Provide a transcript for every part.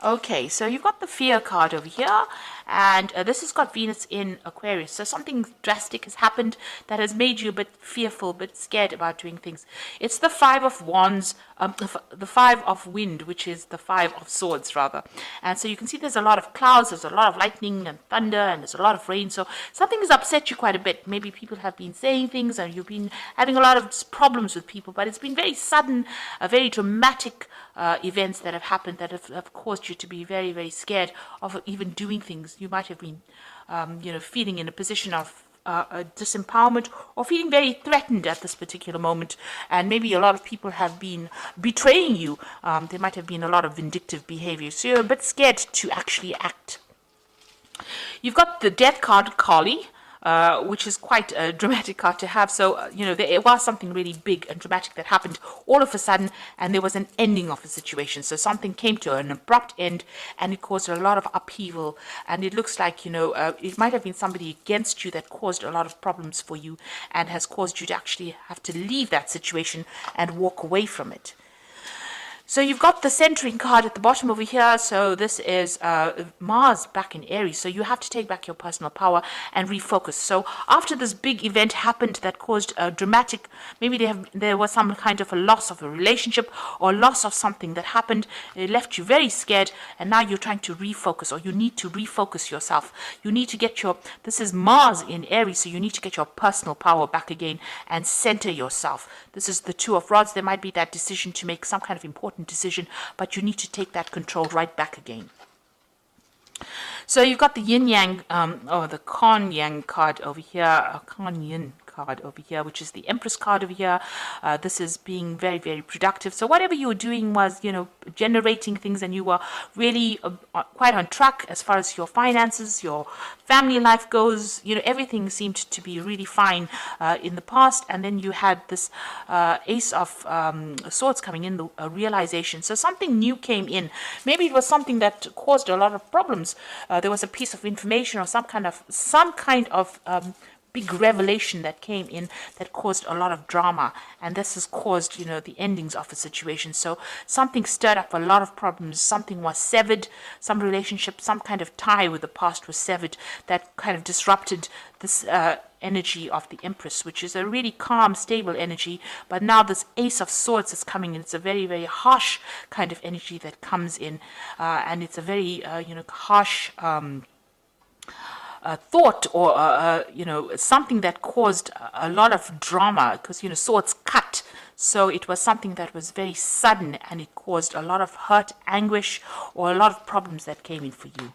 Okay, so you've got the fear card over here, and this has got Venus in Aquarius. So something drastic has happened that has made you a bit fearful, a bit scared about doing things. It's the Five of Wands, the Five of Wind, which is the Five of Swords, rather. And so you can see there's a lot of clouds, there's a lot of lightning and thunder, and there's a lot of rain. So something has upset you quite a bit. Maybe people have been saying things, and you've been having a lot of problems with people, but it's been very sudden, very dramatic events that have happened that have caused you to be very, very scared of even doing things. You might have been, feeling in a position of disempowerment or feeling very threatened at this particular moment. And maybe a lot of people have been betraying you. There might have been a lot of vindictive behavior. So you're a bit scared to actually act. You've got the death card, Kali, which is quite a dramatic card to have. So, there was something really big and dramatic that happened all of a sudden, and there was an ending of a situation. So something came to an abrupt end, and it caused a lot of upheaval. And it looks like, it might have been somebody against you that caused a lot of problems for you and has caused you to actually have to leave that situation and walk away from it. So you've got the centering card at the bottom over here. So this is Mars back in Aries. So you have to take back your personal power and refocus. So after this big event happened that caused a dramatic, maybe there was some kind of a loss of a relationship or loss of something that happened. It left you very scared, and now you're trying to refocus, or you need to refocus yourself. You need to get this is Mars in Aries, so you need to get your personal power back again and center yourself. This is the Two of Rods. There might be that decision to make some kind of important decision, but you need to take that control right back again. So you've got the yin yang, or the Kan Yang card over here, Kan Yin card over here, which is the Empress card over here. This is being very, very productive. So whatever you were doing was, generating things, and you were really quite on track as far as your finances, your family life goes. Everything seemed to be really fine in the past, and then you had this Ace of Swords coming in, the realization. So something new came in. Maybe it was something that caused a lot of problems. There was a piece of information or some kind of big revelation that came in that caused a lot of drama, and this has caused the endings of a situation. So something stirred up a lot of problems. Something was severed, some relationship, some kind of tie with the past was severed that kind of disrupted this energy of the Empress, which is a really calm, stable energy. But now this Ace of Swords is coming in. It's a very, very harsh kind of energy that comes in, and it's a very harsh thought, or something that caused a lot of drama, because swords cut. So it was something that was very sudden, and it caused a lot of hurt, anguish, or a lot of problems that came in for you.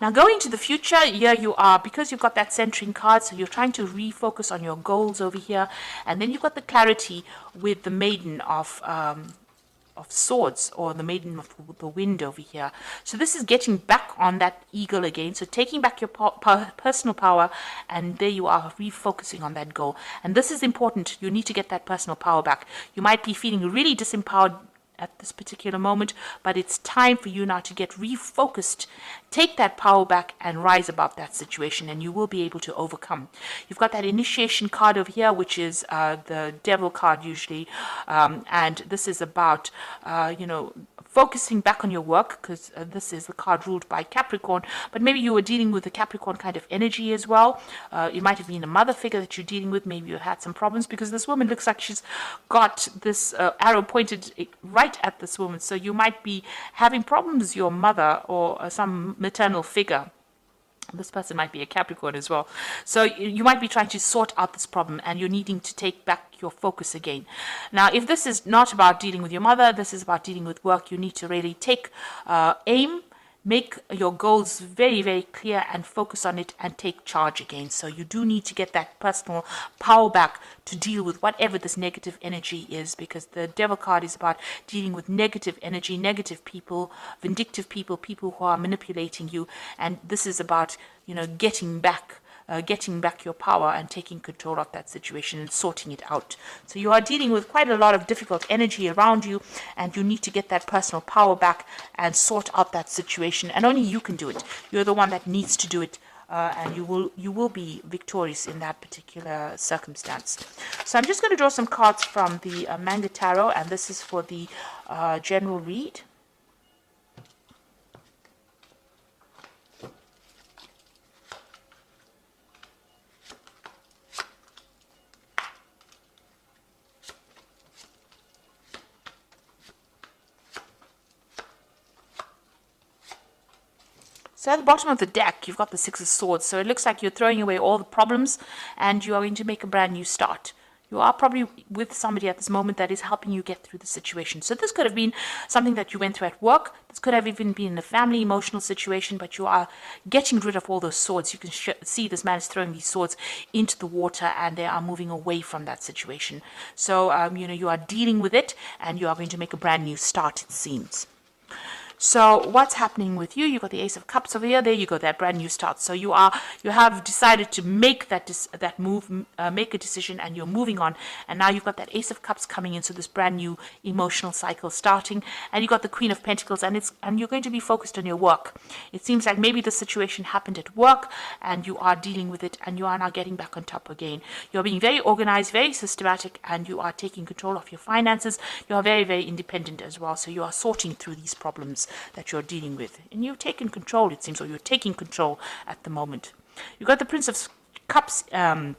Now, going to the future, here you are, because you've got that centering card, so you're trying to refocus on your goals over here, and then you've got the clarity with the Maiden of Swords, or the Maiden of the Wind over here. So this is getting back on that eagle again, so taking back your personal power, and there you are, refocusing on that goal. And this is important. You need to get that personal power back. You might be feeling really disempowered at this particular moment, but it's time for you now to get refocused, take that power back, and rise above that situation, and you will be able to overcome. You've got that initiation card over here, which is the Devil card usually, and this is about focusing back on your work, because this is the card ruled by Capricorn, but maybe you were dealing with a Capricorn kind of energy as well. It might have been a mother figure that you're dealing with. Maybe you had some problems, because this woman looks like she's got this arrow pointed right at this woman. So you might be having problems with your mother or some maternal figure. This person might be a Capricorn as well. So you might be trying to sort out this problem, and you're needing to take back your focus again. Now, if this is not about dealing with your mother, this is about dealing with work, you need to really take aim, make your goals very, very clear, and focus on it, and take charge again. So you do need to get that personal power back to deal with whatever this negative energy is, because the Devil card is about dealing with negative energy, negative people, vindictive people, people who are manipulating you. And this is about, getting back your power and taking control of that situation and sorting it out. So you are dealing with quite a lot of difficult energy around you, and you need to get that personal power back and sort out that situation. And only you can do it. You're the one that needs to do it, and you will be victorious in that particular circumstance. So I'm just going to draw some cards from the Manga Tarot, and this is for the general read. So at the bottom of the deck, you've got the Six of Swords. So it looks like you're throwing away all the problems and you are going to make a brand new start. You are probably with somebody at this moment that is helping you get through the situation. So this could have been something that you went through at work. This could have even been a family emotional situation, but you are getting rid of all those swords. You can see this man is throwing these swords into the water and they are moving away from that situation. So, you are dealing with it and you are going to make a brand new start, it seems. So what's happening with you? You got the Ace of Cups over here. There you go, that brand new start. So you have decided to make that move, make a decision, and you're moving on. And now you've got that Ace of Cups coming in. So this brand new emotional cycle starting, and you got the Queen of Pentacles, and you're going to be focused on your work. It seems like maybe the situation happened at work, and you are dealing with it, and you are now getting back on top again. You're being very organized, very systematic, and you are taking control of your finances. You are very, very independent as well. So you are sorting through these problems that you're dealing with, and you've taken control, it seems, or you're taking control at the moment. You got the Prince of Cups in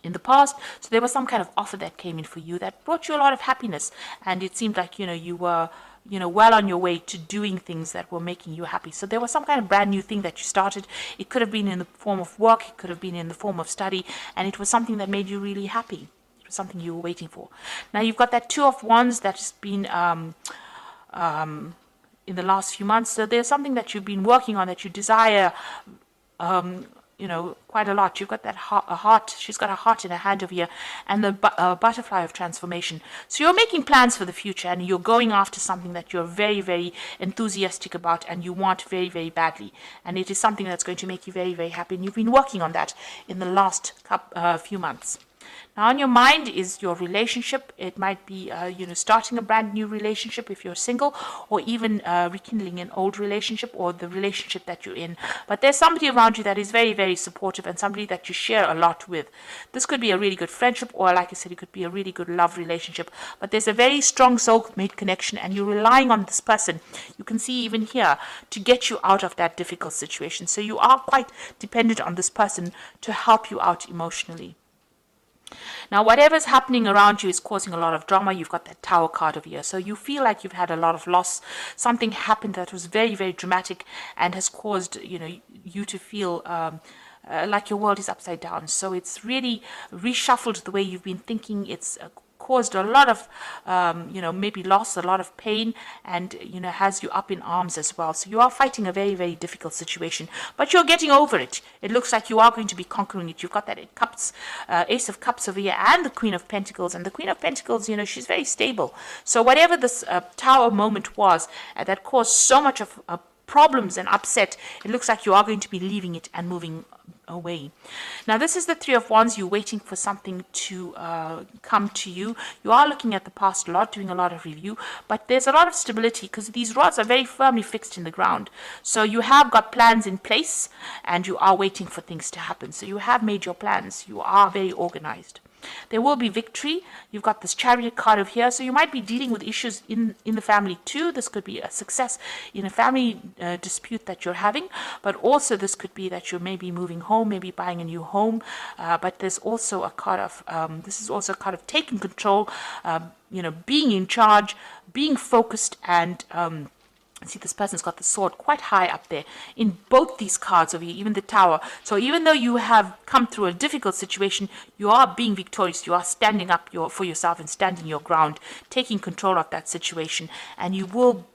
the past, so there was some kind of offer that came in for you that brought you a lot of happiness, and it seemed like you were well on your way to doing things that were making you happy. So there was some kind of brand new thing that you started. It could have been in the form of work, it could have been in the form of study, and it was something that made you really happy. It was something you were waiting for. Now you've got that Two of Wands that's been in the last few months. So there's something that you've been working on that you desire, quite a lot. You've got that heart. She's got a heart in her hand over here, and the butterfly of transformation. So you're making plans for the future, and you're going after something that you're very, very enthusiastic about, and you want very, very badly. And it is something that's going to make you very, very happy. And you've been working on that in the last few months. Now, on your mind is your relationship. It might be, starting a brand new relationship if you're single, or even rekindling an old relationship or the relationship that you're in. But there's somebody around you that is very, very supportive and somebody that you share a lot with. This could be a really good friendship, or like I said, it could be a really good love relationship. But there's a very strong soulmate connection, and you're relying on this person. You can see even here to get you out of that difficult situation. So you are quite dependent on this person to help you out emotionally. Now, whatever's happening around you is causing a lot of drama. You've got that Tower card over here. So you feel like you've had a lot of loss. Something happened that was very, very dramatic and has caused, you to feel like your world is upside down. So it's really reshuffled the way you've been thinking. It's caused a lot of, maybe loss, a lot of pain, and, has you up in arms as well. So you are fighting a very, very difficult situation, but you're getting over it. It looks like you are going to be conquering it. You've got that Ace of Cups over here and the Queen of Pentacles. And the Queen of Pentacles, she's very stable. So whatever this Tower moment was that caused so much of problems and upset, it looks like you are going to be leaving it and moving away. Now, this is the Three of Wands. You're waiting for something to come to you. You are looking at the past a lot, doing a lot of review, but there's a lot of stability because these rods are very firmly fixed in the ground. So you have got plans in place and you are waiting for things to happen. So you have made your plans. You are very organized. There will be victory. You've got this Chariot card over here. So you might be dealing with issues in the family too. This could be a success in a family dispute that you're having. But also this could be that you're maybe moving home, maybe buying a new home. But there's also a card of, this is also a card of taking control, being in charge, being focused, and see, this person's got the sword quite high up there in both these cards over here, even the Tower. So even though you have come through a difficult situation, you are being victorious. You are standing up for yourself and standing your ground, taking control of that situation, and you will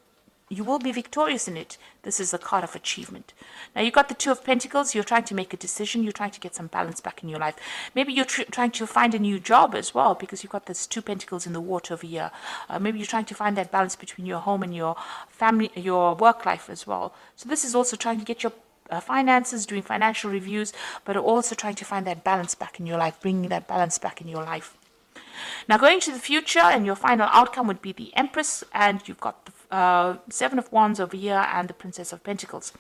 be victorious in it. This is a card of achievement. Now, you've got the Two of Pentacles. You're trying to make a decision. You're trying to get some balance back in your life. Maybe you're trying to find a new job as well, because you've got this Two Pentacles in the water over here. Maybe you're trying to find that balance between your home and your family, your work life as well. So this is also trying to get your finances, doing financial reviews, but also trying to find that balance back in your life, bringing that balance back in your life. Now, going to the future, and your final outcome would be the Empress, and you've got the Seven of Wands over here and the Princess of Pentacles.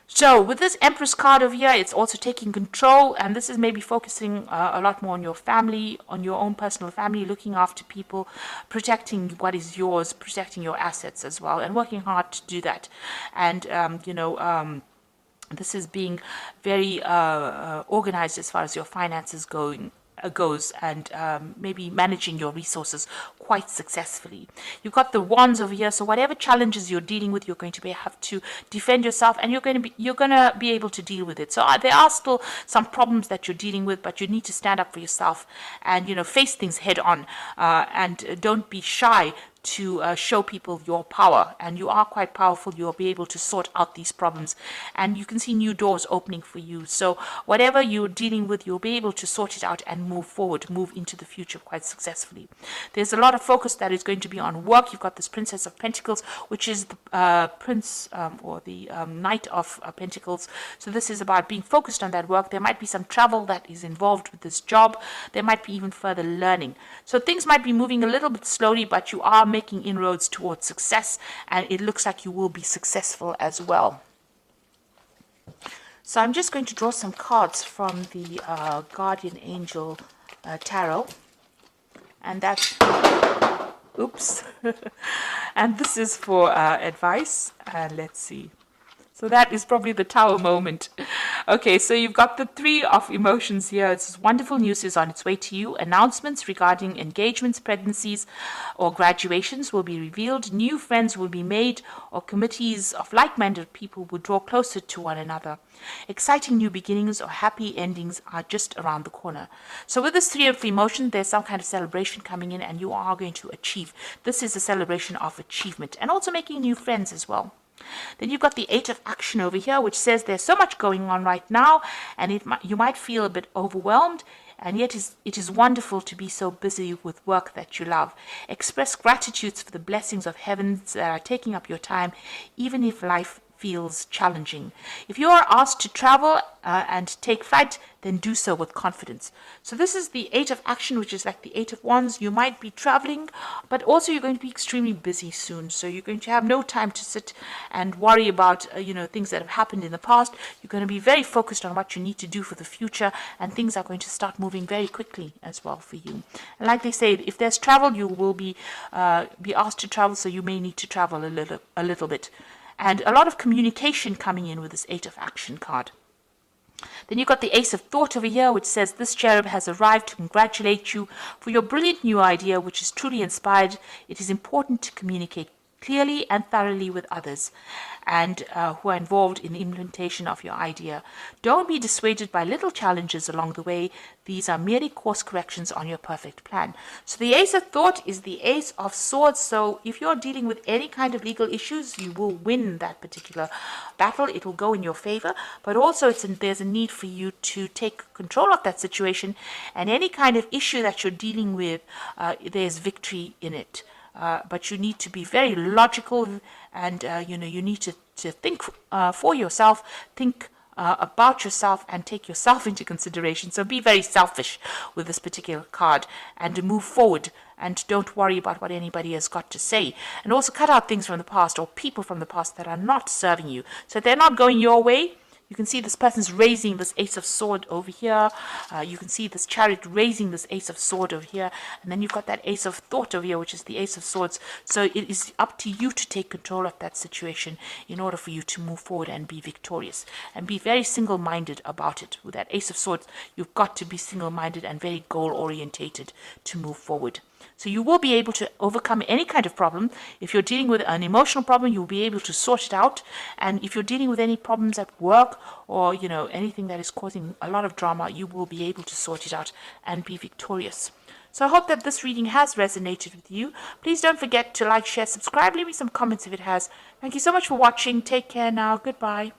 So with this Empress card over here, it's also taking control, and this is maybe focusing a lot more on your family, on your own personal family, looking after people, protecting what is yours, protecting your assets as well, and working hard to do that. And, this is being very organized as far as your finances going. goes, and maybe managing your resources quite successfully. You've got the wands over here, so whatever challenges you're dealing with, you're going to have to defend yourself, and you're going to be able to deal with it. So there are still some problems that you're dealing with, but you need to stand up for yourself and face things head on, and don't be shy to show people your power. And you are quite powerful. You'll be able to sort out these problems, and you can see new doors opening for you. So whatever you're dealing with, you'll be able to sort it out and move forward, move into the future quite successfully. There's a lot of focus that is going to be on work. You've got this Princess of Pentacles, which is the prince or the Knight of Pentacles. So this is about being focused on that work. There might be some travel that is involved with this job. There might be even further learning. So things might be moving a little bit slowly, but you are making inroads towards success, and it looks like you will be successful as well. So I'm just going to draw some cards from the Guardian Angel Tarot, and that's, oops, and this is for advice, and let's see. So that is probably the Tower moment. Okay, so you've got the Three of Emotions here. It's wonderful news is on its way to you. Announcements regarding engagements, pregnancies, or graduations will be revealed. New friends will be made, or committees of like-minded people will draw closer to one another. Exciting new beginnings or happy endings are just around the corner. So with this Three of Emotions, there's some kind of celebration coming in, and you are going to achieve. This is a celebration of achievement, and also making new friends as well. Then you've got the Eight of Action over here, which says there's so much going on right now, and you might feel a bit overwhelmed, and yet it is wonderful to be so busy with work that you love. Express gratitude for the blessings of heavens that are taking up your time, even if life feels challenging. If you are asked to travel and take flight, then do so with confidence. So this is the Eight of Action, which is like the Eight of Wands. You might be traveling, but also you're going to be extremely busy soon. So you're going to have no time to sit and worry about things that have happened in the past. You're going to be very focused on what you need to do for the future, and things are going to start moving very quickly as well for you. And like they say, if there's travel, you will be asked to travel, so you may need to travel a little bit. And a lot of communication coming in with this Eight of Action card. Then you've got the Ace of Thought over here, which says this cherub has arrived to congratulate you for your brilliant new idea, which is truly inspired. It is important to communicate clearly and thoroughly with others and who are involved in the implementation of your idea. Don't be dissuaded by little challenges along the way. These are merely course corrections on your perfect plan. So the Ace of Thought is the Ace of Swords. So if you're dealing with any kind of legal issues, you will win that particular battle. It will go in your favor, but also there's a need for you to take control of that situation, and any kind of issue that you're dealing with, there's victory in it. But you need to be very logical, and you need to think for yourself, think about yourself, and take yourself into consideration. So be very selfish with this particular card, and to move forward, and don't worry about what anybody has got to say. And also cut out things from the past or people from the past that are not serving you. So if they're not going your way, you can see this person's raising this Ace of Sword over here. You can see this Chariot raising this Ace of Sword over here. And then you've got that Ace of Thought over here, which is the Ace of Swords. So it is up to you to take control of that situation in order for you to move forward and be victorious. And be very single-minded about it. With that Ace of Swords, you've got to be single-minded and very goal-orientated to move forward. So you will be able to overcome any kind of problem. If you're dealing with an emotional problem, you'll be able to sort it out. And if you're dealing with any problems at work or, anything that is causing a lot of drama, you will be able to sort it out and be victorious. So I hope that this reading has resonated with you. Please don't forget to like, share, subscribe, leave me some comments if it has. Thank you so much for watching. Take care now. Goodbye.